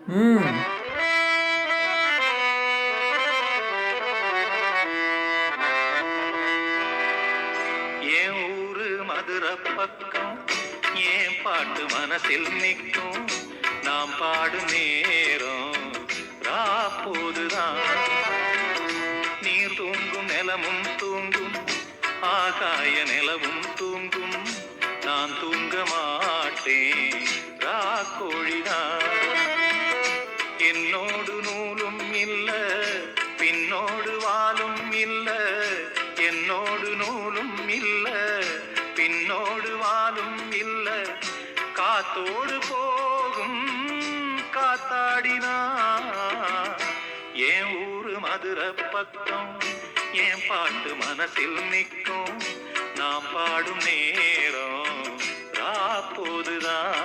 ம். என் ஊரு மதுரை பக்கம் ஏன் பாட்டு மனசில் நிற்கும் நாம் பாடும் நேரம் ராப்போதுதான் நீர் தூங்கும் நிலமும் தூங்கும் ஆகாய நிலவும் தூங்கும் நான் தூங்க மாட்டேன் ராக்கோழிதான் என்னோடு நூலும் இல்ல பின்னோடு வாலும் இல்ல என்னோடு நூலும் இல்ல பின்னோடு வாலும் இல்ல காத்தோடு போகும் காத்தாடினா என் ஊரு மதுரை பக்கம் என் பாட்டு மனசில் நிற்கும் நாம் பாடும் நேரம் ராப்போதுதான்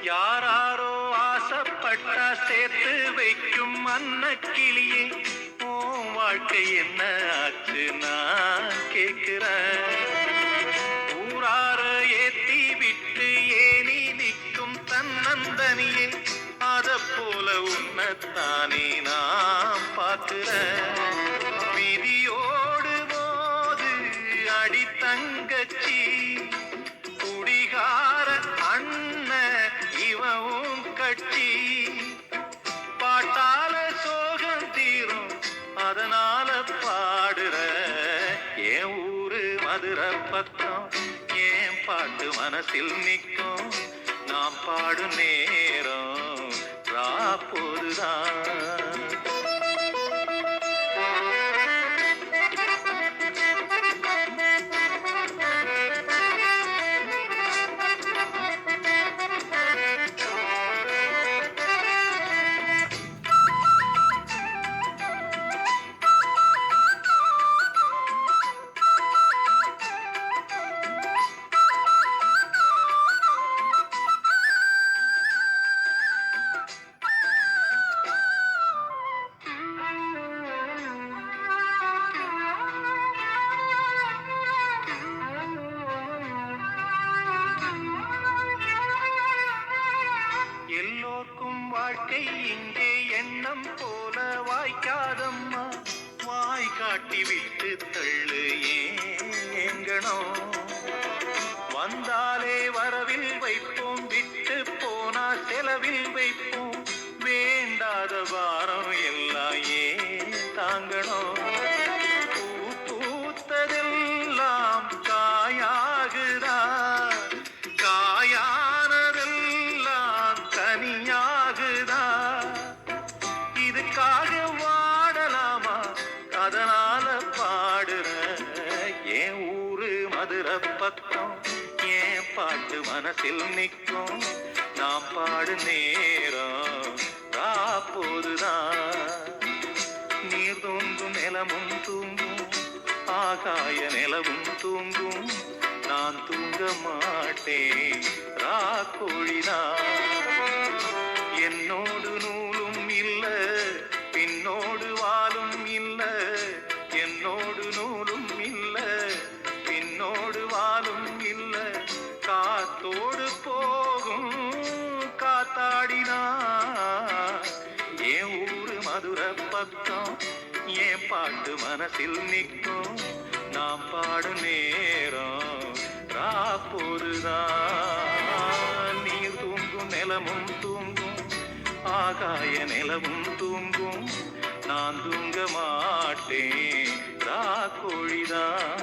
யாராரோ ஆசைப்பட்டா சேர்த்து வைக்கும் அன்ன கிளியே உன் வாழ்க்கை என்ன ஆச்சு நான் கேட்கிறேன் ஊரார ஏத்தி விட்டு ஏனி நிற்கும் தன்னந்தனியே அத போல உன்னத்தானே நான் பார்க்கிறேன் விதியோடு போது அடி தங்கச்சி குடிகார அண்ணன் இவன் கட்சி பாட்டால சோகம் தீரும் அதனால பாடுற என் ஊரு மதுரை பக்கம் என் பாட்டு மனசில் நிற்கும் நாம் பாடும் நேரம் ராப்போதுதான் எல்லோர்க்கும் வாழ்க்கை இங்கே எண்ணம் போல வாய்க்காதம்மா வாய் காட்டி விட்டு தள்ளு ஏங்கணோ வந்தாலே வரவில் வைப்போம் விட்டு போனா செலவில் வைப்போம் வேண்டாத வாரம் எல்லாம் ஏன் தாங்கணும் பூ பூத்ததெல்லாம் காயாகுதா காயானதெல்லாம் தனியாகுதா இதுக்காக வாடலாமா அதனால பாடுற என் ஊரு மதுரை பக்கம் என் பாட்டு மனசில் நிற்கும் நாம் பாடு நேரம் ராப்போதுதான் நீர் தூங்கும் நிலமும் தூங்கும் ஆகாய நிலவும் தூங்கும் நான் தூங்க மாட்டேன் ராக்கோழிதான் என்னோடு நூலும் இல்ல பின்னோடு வாலும் இல்ல என்னோடு நூலும் இல்ல பின்னோடு வாலும் இல்ல காத்தோடு போகும் காத்தாடினா என் ஊரு மதுரை பக்கம் என் பாட்டு மனசில் நிற்கும் நாம் பாடும் நேரம் ராப்போதுதான் நீர் தூங்கும் நிலமும் தூங்கும் ஆகாய நிலவும் தூங்கும் நான் தூங்க மாட்டேன் ராக்கோழிதான்